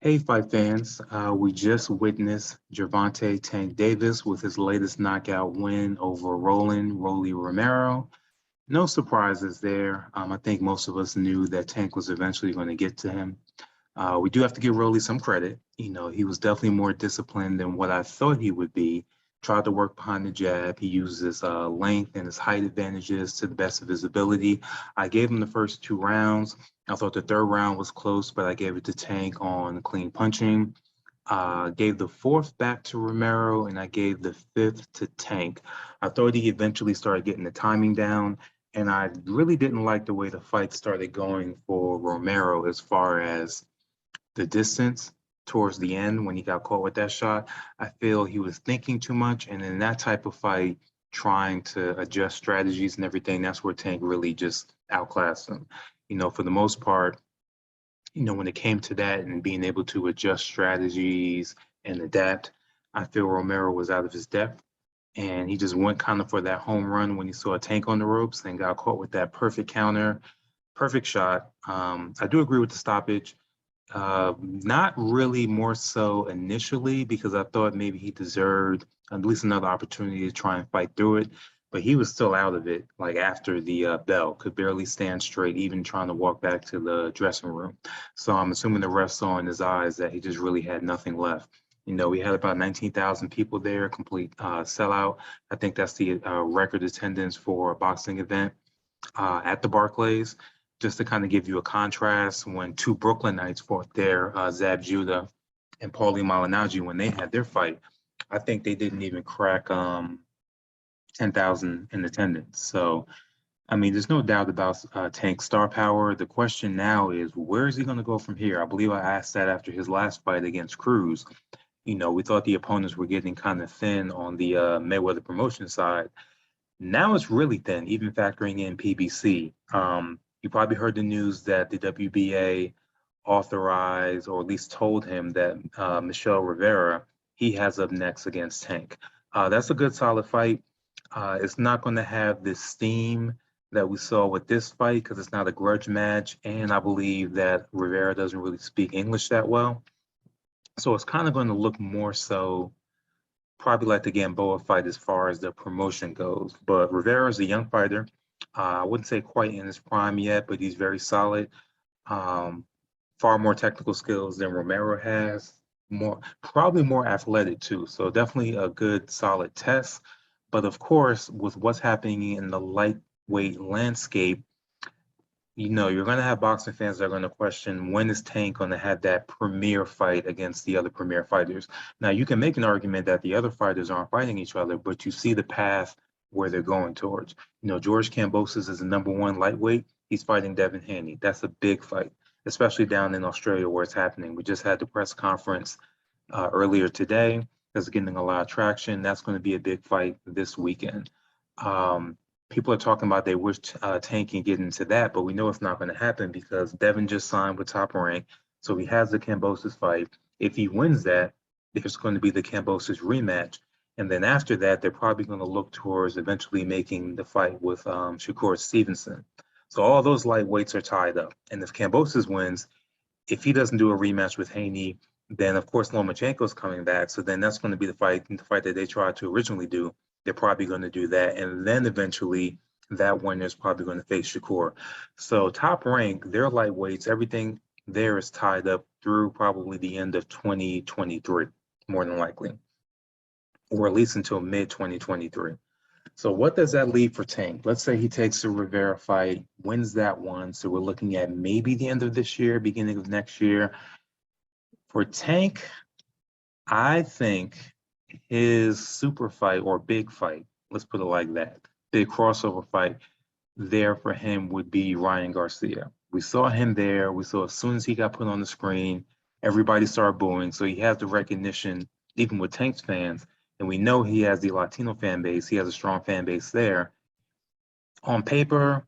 Hey, fight fans. We just witnessed Gervonta Tank Davis with his latest knockout win over Rolly Romero. No surprises there. I think most of us knew that Tank was eventually going to get to him. We do have to give Rolly some credit. He was definitely more disciplined than what I thought he would be. Tried to work behind the jab. He used his length and his height advantages to the best of his ability. I gave him the first two rounds. I thought the third round was close, but I gave it to Tank on clean punching. Gave the fourth back to Romero, and I gave the fifth to Tank. I thought he eventually started getting the timing down, and I really didn't like the way the fight started going for Romero as far as the distance towards the end when he got caught with that shot. I feel he was thinking too much, and in that type of fight, trying to adjust strategies and everything, that's where Tank really just outclassed him. For the most part, when it came to that and being able to adjust strategies and adapt, I feel Romero was out of his depth. And he just went kind of for that home run when he saw a Tank on the ropes and got caught with that perfect counter, perfect shot. I do agree with the stoppage. Not really more so initially because I thought maybe he deserved at least another opportunity to try and fight through it, but he was still out of it, like after the bell, could barely stand straight, even trying to walk back to the dressing room. So I'm assuming the ref saw in his eyes that he just really had nothing left. We had about 19,000 people there, complete sellout. I think that's the record attendance for a boxing event at the Barclays. Just to kind of give you a contrast, when two Brooklynites fought there, Zab Judah and Paulie Malignaggi, when they had their fight, I think they didn't even crack 10,000 in attendance. So, I mean, there's no doubt about Tank's star power. The question now is, where is he going to go from here? I believe I asked that after his last fight against Cruz. We thought the opponents were getting kind of thin on the Mayweather promotion side. Now it's really thin, even factoring in PBC. You probably heard the news that the WBA authorized, or at least told him that Michelle Rivera, he has up next against Tank. That's a good solid fight. It's not going to have this steam that we saw with this fight because it's not a grudge match, and I believe that Rivera doesn't really speak English that well. So it's kind of going to look more so probably like the Gamboa fight as far as the promotion goes. But Rivera is a young fighter. I wouldn't say quite in his prime yet, but he's very solid. Um, Far more technical skills than Romero has. Probably more athletic too. So definitely a good, solid test. But of course, with what's happening in the lightweight landscape, you're going to have boxing fans that are going to question when is Tank going to have that premier fight against the other premier fighters. Now, you can make an argument that the other fighters aren't fighting each other, but you see the path where they're going towards. George Kambosos is the #1 lightweight. He's fighting Devin Haney. That's a big fight, especially down in Australia where it's happening. We just had the press conference earlier today. That's getting a lot of traction. That's going to be a big fight this weekend. People are talking about they wish Tank can get into that, but we know it's not going to happen because Devin just signed with Top Rank, so he has the Kambosos fight. If he wins that, there's going to be the Kambosos rematch, and then after that, they're probably going to look towards eventually making the fight with Shakur Stevenson. So all those lightweights are tied up, and if Kambosos wins, if he doesn't do a rematch with Haney, then of course Lomachenko's coming back. So then that's going to be the fight that they tried to originally do. They're probably going to do that, and then eventually that winner is probably going to face Shakur. So Top Rank, their lightweights, everything there is tied up through probably the end of 2023, more than likely, or at least until mid 2023. So what does that leave for Tank? Let's say he takes the Rivera fight, wins that one. So we're looking at maybe the end of this year, beginning of next year. For Tank, I think his super fight or big fight, let's put it like that, big crossover fight there for him would be Ryan Garcia. We saw him there. We saw as soon as he got put on the screen, everybody started booing. So he has the recognition, even with Tank's fans. And we know he has the Latino fan base. He has a strong fan base there. On paper,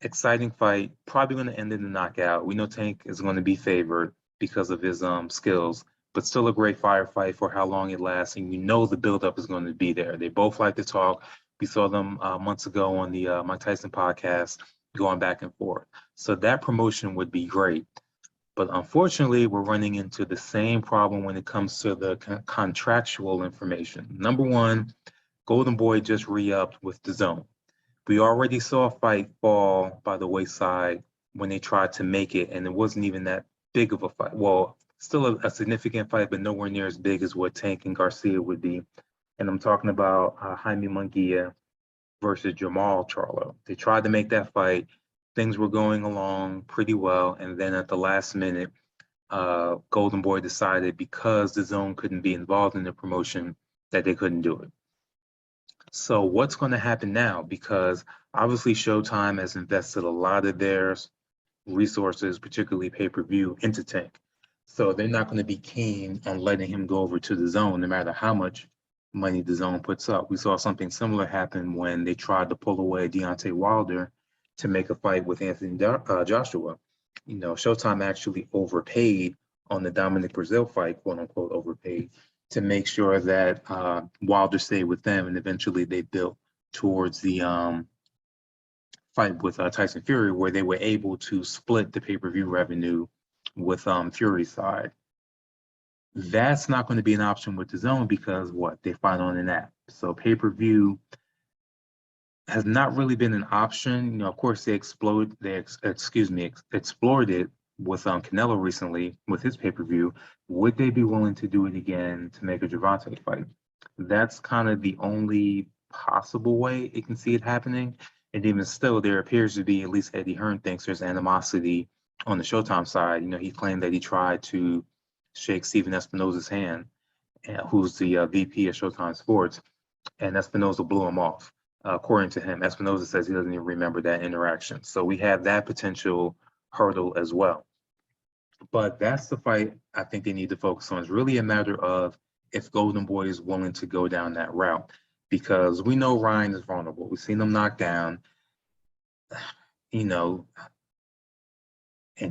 exciting fight, probably going to end in a knockout. We know Tank is going to be favored because of his skills, but still a great firefight for how long it lasts. And you know the buildup is going to be there. They both like to talk. We saw them months ago on the Mike Tyson podcast going back and forth. So that promotion would be great. But unfortunately, we're running into the same problem when it comes to the contractual information. Number one, Golden Boy just re-upped with the zone. We already saw a fight fall by the wayside when they tried to make it, and it wasn't even that big of a fight. Well, still a significant fight, but nowhere near as big as what Tank and Garcia would be. And I'm talking about Jaime Munguia versus Jamal Charlo. They tried to make that fight. Things were going along pretty well, and then at the last minute, Golden Boy decided because the zone couldn't be involved in the promotion that they couldn't do it. So what's going to happen now? Because obviously Showtime has invested a lot of their resources, particularly pay-per-view, into Tank. So they're not going to be keen on letting him go over to the zone, no matter how much money the zone puts up. We saw something similar happen when they tried to pull away Deontay Wilder to make a fight with Anthony Joshua. Showtime actually overpaid on the Dominic Brazil fight, quote unquote, overpaid to make sure that Wilder stayed with them, and eventually they built towards the fight with Tyson Fury, where they were able to split the pay-per-view revenue with Fury's side. That's not going to be an option with the zone because what? They fight on an app. So pay-per-view has not really been an option. Of course, they explored it with Canelo recently with his pay-per-view. Would they be willing to do it again to make a Gervonta fight? That's kind of the only possible way it can see it happening. And even still, there appears to be, at least Eddie Hearn thinks there's animosity on the Showtime side. He claimed that he tried to shake Steven Espinosa's hand, who's the VP of Showtime Sports, and Espinosa blew him off. According to him, Espinosa says he doesn't even remember that interaction. So we have that potential hurdle as well. But that's the fight I think they need to focus on. It's really a matter of if Golden Boy is willing to go down that route, because we know Ryan is vulnerable. We've seen him knocked down, and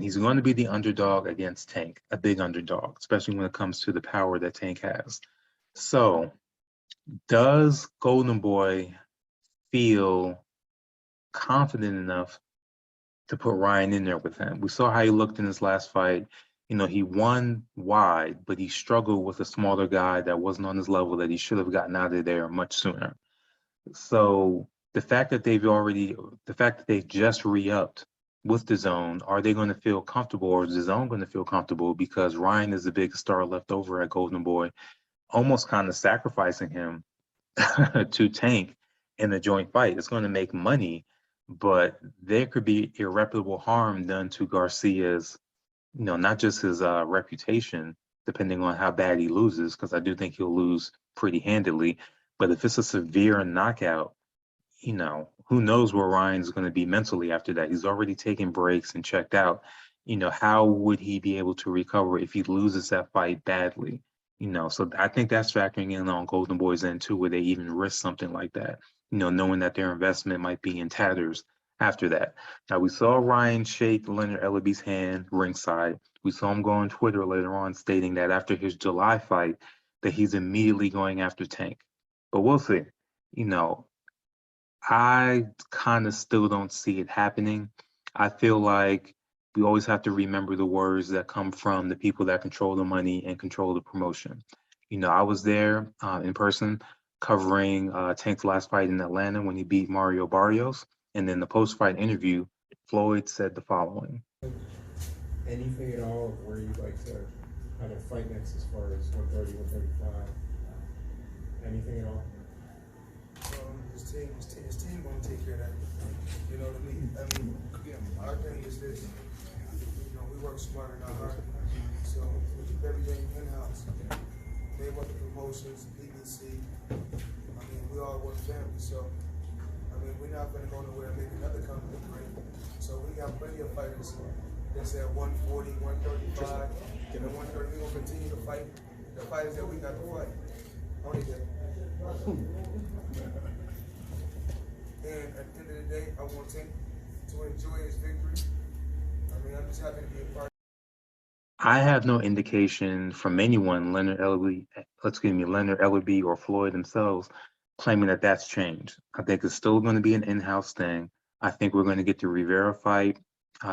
he's going to be the underdog against Tank, a big underdog, especially when it comes to the power that Tank has. So does Golden Boy feel confident enough to put Ryan in there with him? We saw how he looked in his last fight. He won wide, but he struggled with a smaller guy that wasn't on his level, that he should have gotten out of there much sooner. So the fact that they just re-upped with the zone, are they going to feel comfortable, or is the zone going to feel comfortable because Ryan is the big star left over at Golden Boy, almost kind of sacrificing him to Tank in the joint fight? It's going to make money, but there could be irreparable harm done to Garcia's, not just his reputation, depending on how bad he loses, because I do think he'll lose pretty handily. But if it's a severe knockout, who knows where Ryan's going to be mentally after that? He's already taken breaks and checked out. How would he be able to recover if he loses that fight badly? So I think that's factoring in on Golden Boy's end too, where they even risk something like that, knowing that their investment might be in tatters after that. Now, we saw Ryan shake Leonard Ellaby's hand ringside. We saw him go on Twitter later on stating that after his July fight, that he's immediately going after Tank. But we'll see. I kind of still don't see it happening. I feel like we always have to remember the words that come from the people that control the money and control the promotion. I was there in person covering Tank's last fight in Atlanta when he beat Mario Barrios. And then the post-fight interview, Floyd said the following. Anything at all of where you'd like to have a fight next as far as 130, 135? Anything at all? His team gonna take care of that. You know what I mean? Our thing is this. We work smarter, not harder. So we keep everything in-house. They want the promotions, PBC. We all one family. So, we're not gonna go nowhere and make another company great. So we got plenty of fighters that's at 140, 135. And at 130, we're gonna continue to fight the fighters that we got to fight. Only that. And at the end of the day, I want Tank to enjoy his victory. I'm just happy to be a part. I have no indication from anyone, Leonard Ellaby or Floyd themselves, claiming that that's changed. I think it's still going to be an in-house thing. I think we're going to get the Rivera fight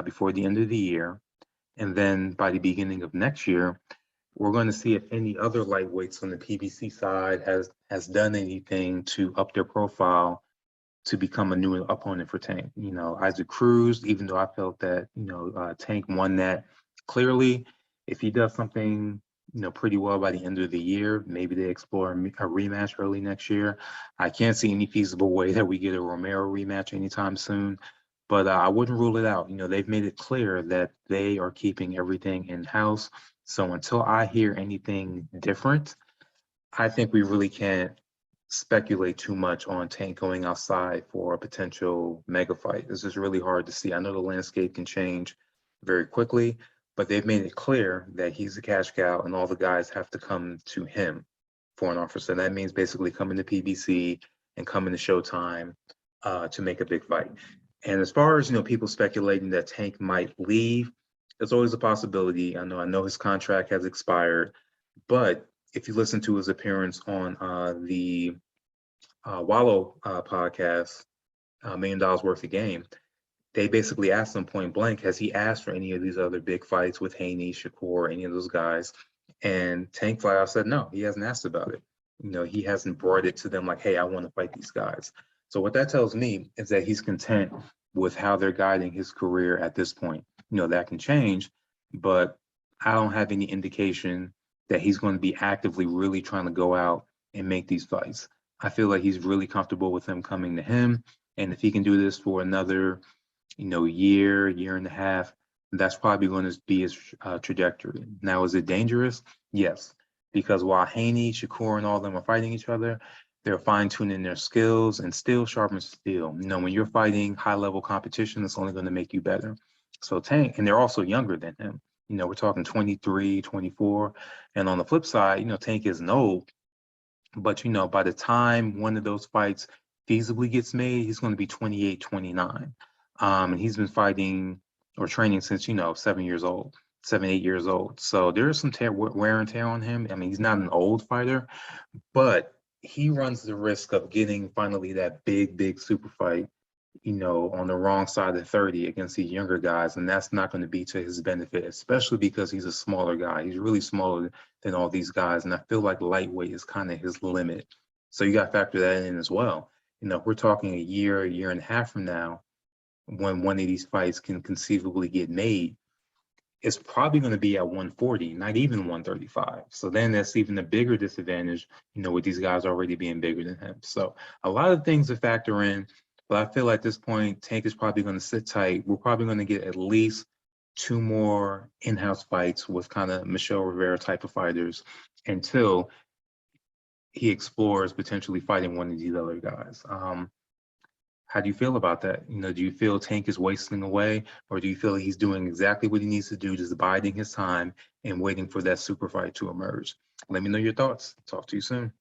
before the end of the year. And then by the beginning of next year, we're going to see if any other lightweights on the PBC side has done anything to up their profile to become a new opponent for Tank. You know, Isaac Cruz, even though I felt that, Tank won that clearly, if he does something, pretty well by the end of the year, maybe they explore a rematch early next year. I can't see any feasible way that we get a Romero rematch anytime soon, but I wouldn't rule it out. You know, they've made it clear that they are keeping everything in-house. So until I hear anything different, I think we really can't speculate too much on Tank going outside for a potential mega fight. This is really hard to see. I know the landscape can change very quickly, but they've made it clear that he's a cash cow and all the guys have to come to him for an offer. So that means basically coming to PBC and coming to Showtime to make a big fight. And as far as, people speculating that Tank might leave, there's always a possibility. I know his contract has expired, but if you listen to his appearance on the Wallow podcast, $1 Million Worth of Game, they basically asked him point blank, has he asked for any of these other big fights with Haney, Shakur, any of those guys? And Tank flat out said no, he hasn't asked about it. He hasn't brought it to them like, hey, I want to fight these guys. So what that tells me is that he's content with how they're guiding his career at this point. That can change, but I don't have any indication that he's going to be actively really trying to go out and make these fights. I feel like he's really comfortable with them coming to him. And if he can do this for another, year and a half, that's probably going to be his trajectory. Now, is it dangerous? Yes, because while Haney, Shakur, and all of them are fighting each other, they're fine-tuning their skills and steel sharpens steel. When you're fighting high-level competition, it's only going to make you better. So Tank, and they're also younger than him. We're talking 23, 24. And on the flip side, Tank isn't old, but, by the time one of those fights feasibly gets made, he's going to be 28, 29. And he's been fighting or training since, 7 years old, 7, 8 years old. So there is some wear and tear on him. I mean, he's not an old fighter, but he runs the risk of getting finally that big super fight, on the wrong side of 30 against these younger guys. And that's not going to be to his benefit, especially because he's a smaller guy. He's really smaller than all these guys. And I feel like lightweight is kind of his limit. So you got to factor that in as well. We're talking a year and a half from now, when one of these fights can conceivably get made, it's probably going to be at 140, not even 135. So then that's even a bigger disadvantage, with these guys already being bigger than him. So a lot of things to factor in, but I feel like at this point, Tank is probably going to sit tight. We're probably going to get at least 2 more in-house fights with kind of Michelle Rivera type of fighters until he explores potentially fighting one of these other guys. How do you feel about that? Do you feel Tank is wasting away, or do you feel he's doing exactly what he needs to do, just biding his time and waiting for that super fight to emerge? Let me know your thoughts. Talk to you soon.